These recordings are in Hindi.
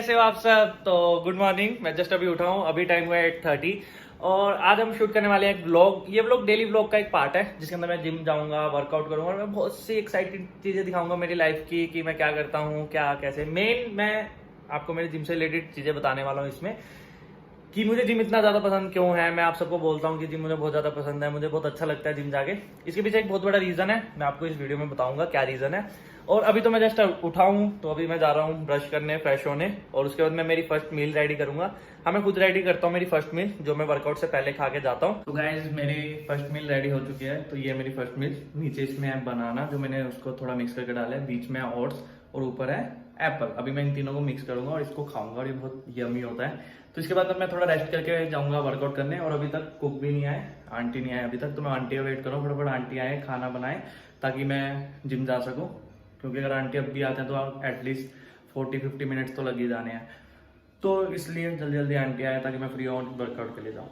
कैसे हो आप सब। तो गुड मॉर्निंग। मैं जस्ट अभी उठा हूँ, अभी टाइम हुआ है 8:30 और आज हम शूट करने वाले हैं एक व्लॉग। ये व्लॉग डेली व्लॉग का एक पार्ट है जिसके अंदर मैं जिम जाऊंगा, वर्कआउट करूंगा और मैं बहुत सी एक्साइटिंग चीजें दिखाऊंगा मेरी लाइफ की कि मैं क्या करता हूँ, क्या कैसे। मेन मैं आपको मेरे जिम से रिलेटेड चीजें बताने वाला हूँ इसमें कि मुझे जिम इतना ज्यादा पसंद क्यों है। मैं आप सबको बोलता हूँ कि जिम मुझे बहुत ज्यादा पसंद है, मुझे बहुत अच्छा लगता है जिम जाके। इसके पीछे एक बहुत बड़ा रीजन है, मैं आपको इस वीडियो में बताऊंगा क्या रीजन है। और अभी तो मैं जस्ट उठा हूँ, तो अभी मैं जा रहा हूँ ब्रश करने, फ्रेश होने और उसके बाद मैं मेरी फर्स्ट मील रेडी करूंगा। हाँ, मैं खुद रेडी करता हूँ मेरी फर्स्ट मील जो मैं वर्कआउट से पहले खा के जाता हूँ। तो गाइज मेरी फर्स्ट मील रेडी हो चुकी है। तो ये मेरी फर्स्ट मील, नीचे इसमें है बनाना जो मैंने उसको थोड़ा मिक्स करके डाला है, बीच में ओट्स और ऊपर है एप्पल। अभी मैं इन तीनों को मिक्स करूंगा और इसको खाऊंगा और ये बहुत यमी होता है। तो इसके बाद मैं थोड़ा रेस्ट करके जाऊंगा वर्कआउट करने। और अभी तक कुक भी नहीं आए, आंटी नहीं आए अभी तक, तो मैं आंटी का वेट करूँ फटाफट आंटी आए, खाना बनाए ताकि मैं जिम जा सकूं। क्योंकि अगर आंटी अब भी आते हैं तो एटलीस्ट 40-50 मिनट्स तो लग ही जाने हैं। तो इसलिए जल्दी जल्दी आंटी आए ताकि मैं फ्री और वर्कआउट के लिए जाऊँ।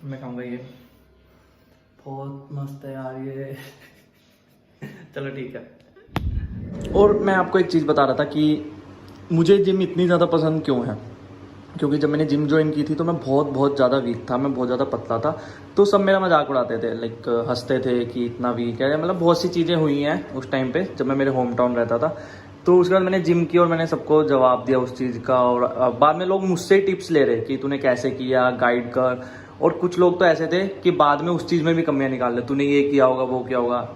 मैं खाऊंगा ये, बहुत मस्त है यार ये चलो ठीक है। और मैं आपको एक चीज़ बता रहा था कि मुझे जिम इतनी ज़्यादा पसंद क्यों है। क्योंकि जब मैंने जिम ज्वाइन की थी तो मैं बहुत ज़्यादा वीक था, मैं बहुत ज़्यादा पतला था। तो सब मेरा मजाक उड़ाते थे, लाइक हंसते थे कि इतना वीक है। मतलब बहुत सी चीज़ें हुई हैं उस टाइम पे जब मैं मेरे होम टाउन रहता था। तो उसके बाद मैंने जिम की और मैंने सबको जवाब दिया उस चीज़ का। और बाद में लोग मुझसे टिप्स ले रहे कि तूने कैसे किया, गाइड कर। और कुछ लोग तो ऐसे थे कि बाद में उस चीज़ में भी कमियाँ निकाल ले, तूने ये किया होगा, वो किया होगा।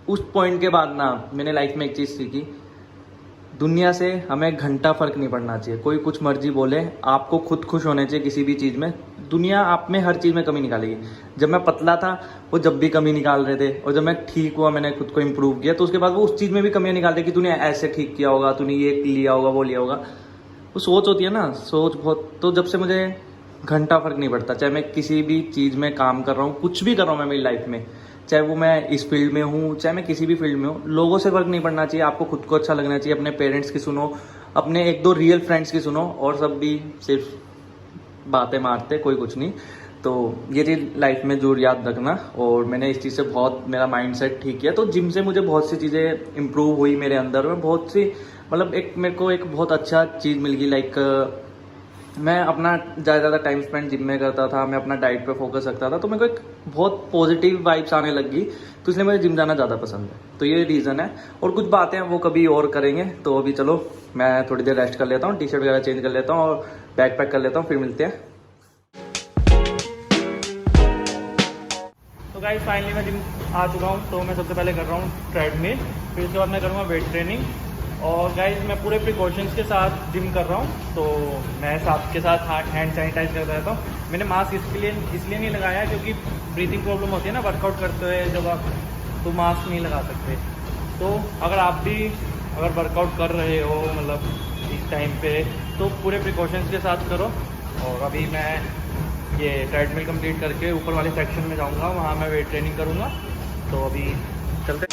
उस पॉइंट के बाद ना मैंने लाइफ में एक चीज़ सीखी, दुनिया से हमें घंटा फर्क नहीं पड़ना चाहिए। कोई कुछ मर्जी बोले, आपको खुद खुश होने चाहिए किसी भी चीज़ में। दुनिया आप में हर चीज़ में कमी निकालेगी। जब मैं पतला था वो जब भी कमी निकाल रहे थे, और जब मैं ठीक हुआ, मैंने खुद को इम्प्रूव किया, तो उसके बाद वो उस चीज़ में भी कमियाँ निकाल रहे कि तूने ऐसे ठीक किया होगा, तूने ये लिया होगा, वो लिया होगा। वो सोच होती है ना, सोच बहुत। तो जब से मुझे घंटा फर्क नहीं पड़ता, चाहे मैं किसी भी चीज़ में काम कर रहा हूँ, कुछ भी कर रहा हूँ मैं मेरी लाइफ में, चाहे वो मैं इस फील्ड में हूँ, चाहे मैं किसी भी फील्ड में हूँ, लोगों से फर्क नहीं पड़ना चाहिए। आपको खुद को अच्छा लगना चाहिए। अपने पेरेंट्स की सुनो, अपने एक दो रियल फ्रेंड्स की सुनो, और सब भी सिर्फ बातें मारते, कोई कुछ नहीं। तो ये चीज़ लाइफ में जरूर याद रखना। और मैंने इस चीज़ से बहुत मेरा माइंड सेट ठीक किया। तो जिम से मुझे बहुत सी चीज़ें इम्प्रूव हुई मेरे अंदर में, बहुत सी, मतलब एक मेरे को एक बहुत अच्छा चीज़ मिल गई। लाइक मैं अपना ज़्यादा टाइम स्पेंड जिम में करता था, मैं अपना डाइट पे फोकस रखता था, तो मेरे को एक बहुत पॉजिटिव वाइब्स आने लगी। तो इसलिए मुझे जिम जाना ज़्यादा पसंद है। तो ये रीज़न है। और कुछ बातें हैं वो कभी और करेंगे। तो अभी चलो मैं थोड़ी देर रेस्ट कर लेता हूँ, टी शर्ट वगैरह चेंज कर लेता हूँ और बैग पैक कर लेता हूँ, फिर मिलते हैं। तो गाइस फाइनली मैं जिम आ चुका हूँ। तो मैं सबसे पहले कर रहा हूँ ट्रेडमिल, फिर उसके बाद मैं करूँगा वेट ट्रेनिंग। और गाइस मैं पूरे प्रिकॉशंस के साथ जिम कर रहा हूँ। तो मैं साथ के साथ हैंड सैनिटाइज करता रहता हूँ। मैंने मास्क इसलिए नहीं लगाया क्योंकि ब्रीथिंग प्रॉब्लम होती है ना वर्कआउट करते हुए जब आप, तो मास्क नहीं लगा सकते। तो अगर आप भी अगर वर्कआउट कर रहे हो मतलब इस टाइम पे, तो पूरे प्रिकॉशंस के साथ करो। और अभी मैं ये ट्रेडमिल कंप्लीट करके ऊपर वाले सेक्शन में जाऊँगा, वहाँ मैं वेट ट्रेनिंग करूँगा। तो अभी चलते।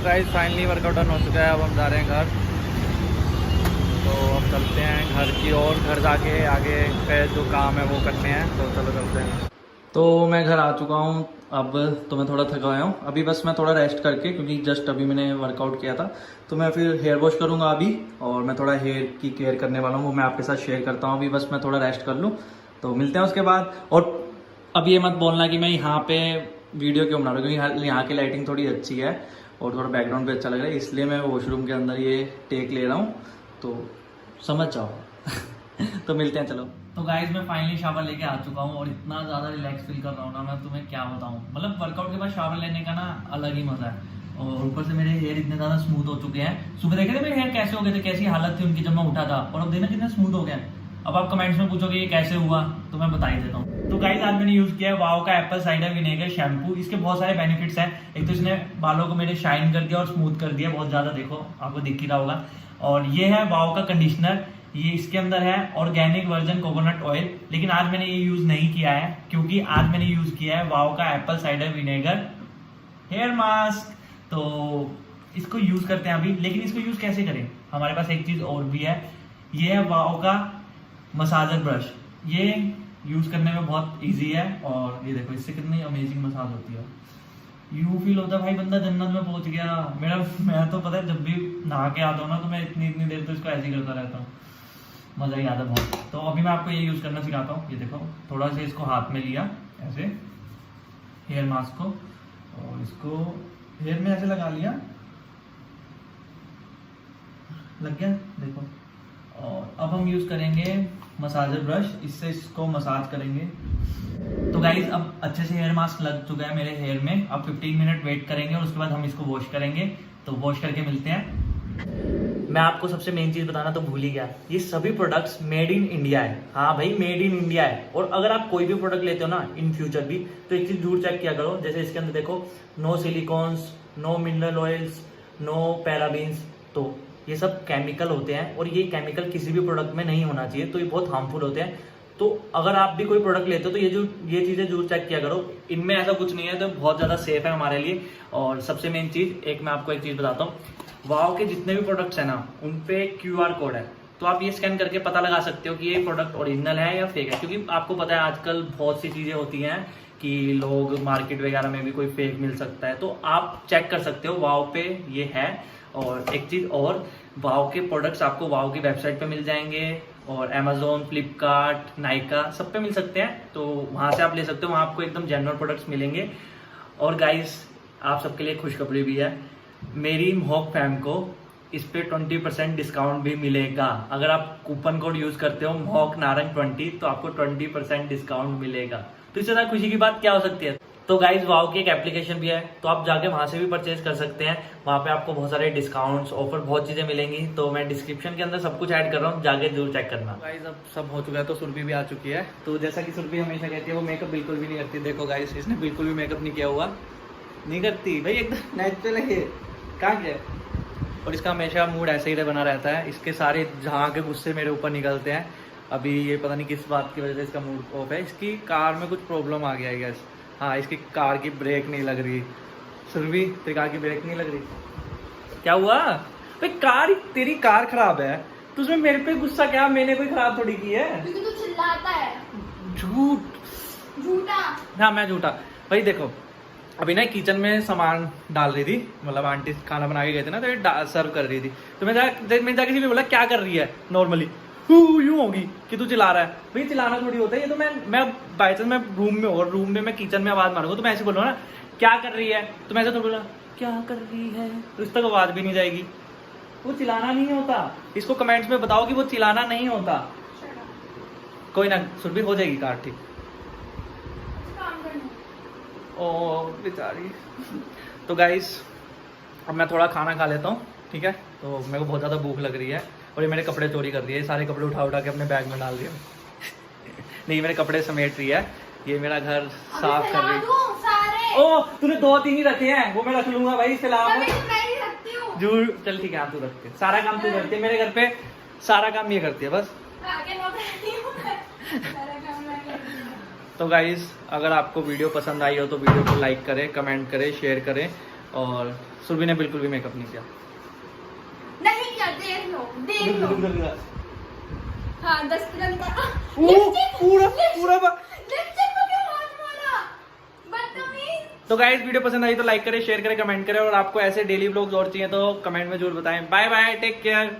गाइस फाइनली वर्कआउट डन हो चुका है। अब हम जा रहे हैं घर। तो अब चलते हैं घर की ओर, घर जाके आगे पे जो काम है वो करते हैं। तो चलो चलते हैं। तो मैं घर आ चुका हूँ। अब तो मैं थोड़ा थका आया हूँ। अभी बस मैं थोड़ा रेस्ट करके, क्योंकि जस्ट अभी मैंने वर्कआउट किया था, तो मैं फिर हेयर वॉश करूँगा अभी। और मैं थोड़ा हेयर की केयर करने वाला हूँ, वो मैं आपके साथ शेयर करता हूँ। अभी बस मैं थोड़ा रेस्ट कर लूँ, तो मिलते हैं उसके बाद। और अब ये मत बोलना कि मैं यहाँ पे वीडियो क्यों बना रहा हूँ, क्योंकि यहाँ की लाइटिंग थोड़ी अच्छी है और थोड़ा बैकग्राउंड भी अच्छा लग रहा है, इसलिए मैं वॉशरूम के अंदर ये टेक ले रहा हूँ। तो समझ जाओ तो मिलते हैं, चलो। तो गाइस मैं फाइनली शावर लेके आ चुका हूँ और इतना ज़्यादा रिलैक्स फील कर रहा हूँ ना, मैं तुम्हें क्या बताऊँ। मतलब वर्कआउट के बाद शावर लेने का ना अलग ही मज़ा है। और ऊपर से मेरे हेयर इतने ज्यादा स्मूथ हो चुके हैं। सुबह देखे थे मेरे हेयर कैसे हो गए थे, कैसी हालत थी उनकी जब मैं उठा था, और अब देखना कितना स्मूथ हो गया। अब आप कमेंट्स में पूछोगे ये कैसे हुआ, तो मैं बता ही देता हूँ। तो गाइस आज मैंने यूज किया है वाओ का एप्पल साइडर विनेगर शैम्पू। इसके बहुत सारे बेनिफिट्स हैं। एक तो इसने बालों को मेरे शाइन कर दिया और स्मूथ कर दिया बहुत ज्यादा, देखो आपको दिख ही रहा होगा। और ये है वाओ का कंडीशनर, ये इसके अंदर है ऑर्गेनिक वर्जन कोकोनट ऑयल। लेकिन आज मैंने ये यूज नहीं किया है, क्योंकि आज मैंने यूज किया है वाओ का apple cider vinegar hair mask. तो इसको यूज करते हैं अभी। लेकिन इसको यूज कैसे करें, हमारे पास एक चीज और भी है, ये है वाओ का मसाजर ब्रश। ये यूज करने में बहुत इजी है, और ये देखो इससे कितनी अमेजिंग मसाज होती है। यू फील होता है भाई बंदा जन्नत में पहुंच गया। मैं तो पता है जब भी नहा के आता हूँ ना, तो मैं इतनी देर तो इसको ऐसे ही करता रहता हूँ, मजा ही आता है बहुत। तो अभी मैं आपको ये यूज करना सिखाता हूँ। ये देखो थोड़ा सा इसको हाथ में लिया ऐसे हेयर मास्क को, और इसको हेयर में ऐसे लगा लिया, लग गया देखो। और अब हम यूज करेंगे मसाजर ब्रश, इससे इसको मसाज करेंगे। तो गाइज अब अच्छे से हेयर मास्क लग चुका है मेरे हेयर में। अब 15 मिनट वेट करेंगे और उसके बाद हम इसको वॉश करेंगे। तो वॉश करके मिलते हैं। मैं आपको सबसे मेन चीज बताना तो भूल ही गया, ये सभी प्रोडक्ट्स मेड इन इंडिया है। हाँ भाई मेड इन इंडिया है। और अगर आप कोई भी प्रोडक्ट लेते हो ना इन फ्यूचर भी, तो एक चीज जरूर चेक किया करो। जैसे इसके अंदर देखो no silicones, no mineral oils, no parabens. तो ये सब केमिकल होते हैं, और ये केमिकल किसी भी प्रोडक्ट में नहीं होना चाहिए, तो ये बहुत हार्मफुल होते हैं। तो अगर आप भी कोई प्रोडक्ट लेते हो तो ये चीजें जरूर चेक किया करो। इनमें ऐसा कुछ नहीं है, तो बहुत ज्यादा सेफ है हमारे लिए। और सबसे मेन चीज मैं आपको एक चीज बताता हूँ, वाओ के जितने भी प्रोडक्ट्स है ना, उन पे QR कोड है। तो आप ये स्कैन करके पता लगा सकते हो कि ये प्रोडक्ट ओरिजिनल है या फेक है। क्योंकि आपको पता है आजकल बहुत सी चीजें होती हैं कि लोग मार्केट वगैरह में भी कोई फेक मिल सकता है, तो आप चेक कर सकते हो वाओ पे ये है। और एक चीज और, वाओ के प्रोडक्ट्स आपको वाओ की वेबसाइट पे मिल जाएंगे, और Amazon, फ्लिपकार्ट, नाइका सब पे मिल सकते हैं। तो वहां से आप ले सकते हो, वहां आपको एकदम जेन्युइन प्रोडक्ट्स मिलेंगे। और गाइस आप सबके लिए खुशखबरी भी है, मेरी महॉक फैम को इस पे 20% डिस्काउंट भी मिलेगा। अगर आप कूपन कोड यूज करते हो महॉक नारंग 20, तो आपको 20% डिस्काउंट मिलेगा। तो इससे ज्यादा खुशी की बात क्या हो सकती है। तो गाइज वाओ की एक एप्लीकेशन भी है, तो आप जाके वहां से भी परचेज कर सकते हैं। वहां पे आपको बहुत सारे डिस्काउंट्स, ऑफर, बहुत चीजें मिलेंगी। तो मैं डिस्क्रिप्शन के अंदर सब कुछ ऐड कर रहा हूँ, जाके जरूर चेक करना। गाइज अब सब हो चुका है, तो सुरभि भी आ चुकी है। तो जैसा कि सुरभि हमेशा कहती है, वो मेकअप बिल्कुल भी नहीं करती। देखो गाइज इसने बिल्कुल भी मेकअप नहीं किया हुआ, नहीं करती भाई, एकदम नेचुरल है। कहाँ गया? और इसका हमेशा मूड ऐसे ही बना रहता है। इसके सारे जहाँ के गुस्से मेरे ऊपर निकलते हैं। अभी ये पता नहीं किस बात की वजह से इसका मूड ऑफ है। इसकी कार में कुछ प्रॉब्लम आ गया है गैस। हाँ इसकी कार की ब्रेक नहीं लग रही। सुरभि तेरी कार की ब्रेक नहीं लग रही, क्या हुआ भाई? तेरी कार खराब है, तो उसमें मेरे पे गुस्सा क्या? मैंने कोई खराब थोड़ी की है। क्योंकि तू चिल्लाता है। झूठा। हाँ मैं झूठा। भाई देखो अभी ना किचन में सामान डाल रही थी, मतलब आंटी खाना बना के गए थे ना, तो ये सर्व कर रही थी। तो मैं जाके किसी बोला क्या कर रही है, नॉर्मली यूं होगी कि तू चिल्ला रहा है। भाई चिल्लाना थोड़ी होता है ये। तो मैं बाई चांस मैं रूम में और रूम में मैं किचन में आवाज मारूंगा, तो मैं ऐसे बोलूंगा ना क्या कर रही है, तो मैं ऐसे तो बोला क्या कर रही है, तो इस तक आवाज भी नहीं जाएगी। वो चिल्लाना नहीं होता। इसको कमेंट्स में बताओ कि वो चिल्लाना नहीं होता। कोई ना सुरभि, हो जाएगी कार ठीक। ओ बेचारी। तो गाइस अब मैं थोड़ा खाना खा लेता हूँ, ठीक है। तो मेरे को बहुत ज़्यादा भूख लग रही है, और ये मेरे कपड़े चोरी कर रही है। सारे कपड़े उठा के अपने बैग में डाल दिए। नहीं मेरे कपड़े समेट रही है, ये मेरा घर साफ कर रही है। ओ तूने 2-3 ही रखे हैं, वो मैं रख लूंगा भाई, इसके अलावा जरूर। चल ठीक है, तू रखते, सारा काम तू करती है मेरे घर पे, सारा काम ये करती है बस। तो गाइज अगर आपको वीडियो पसंद आई हो तो वीडियो को लाइक करें, कमेंट करें, शेयर करें। और सुरभि ने बिल्कुल भी मेकअप नहीं किया। नहीं किया, देख लो। हाँ 10 तो गाइज वीडियो पसंद आई तो लाइक करें, शेयर करें, कमेंट करें। और आपको ऐसे डेली व्लॉग्स और चाहिए तो कमेंट में जरूर बताएं। Bye bye, take care.